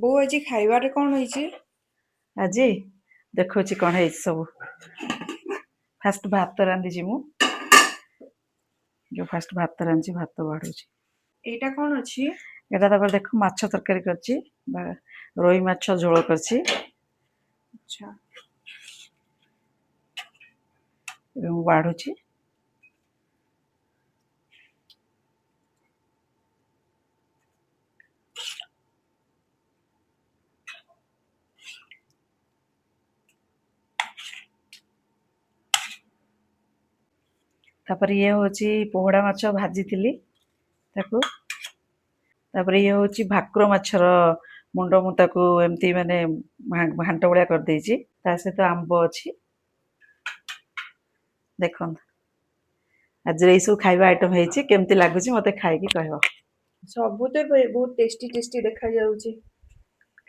ବୋଉ ଆଜି ଖାଇବାରେ କଣ ହେଇଛି? ଆଜି ଦେଖଉଛି କଣ ହେଇଛି ସବୁ। ଫାଷ୍ଟ ଭାତ ରାନ୍ଧିଛି ମୁଁ। ଫାଷ୍ଟ ଭାତ ରାନ୍ଧିଛି, ଭାତ ବାଢୁଛି। ଏଇଟା କଣ ଅଛି? ଏଇଟା ତାପରେ ଦେଖ ମାଛ ତରକାରୀ କରିଛି, ରୋହି ମାଛ ଝୋଳ କରିଛି। ଆଚ୍ଛା। ଏବେ ମୁଁ ବାଢୁଛି। ତାପରେ ଇଏ ହଉଛି ପୋହଡା ମାଛ ଭାଜିଥିଲି ତାକୁ। ତାପରେ ଇଏ ହଉଛି ଭାକୁର ମାଛର ମୁଣ୍ଡ, ମୁଁ ତାକୁ ଏମିତି ମାନେ ଘାଣ୍ଟ ଭଳିଆ କରିଦେଇଛି। ତା ସହିତ ଆମ୍ବ ଅଛି। ଦେଖନ୍ତୁ ଆଜିର ଏଇ ସବୁ ଖାଇବା ଆଇଟମ ହେଇଛି। କେମିତି ଲାଗୁଛି ମତେ ଖାଇକି କହିବ। ସବୁ ତ ବହୁତ ଟେଷ୍ଟି ଟେଷ୍ଟି ଦେଖା ଯାଉଛି।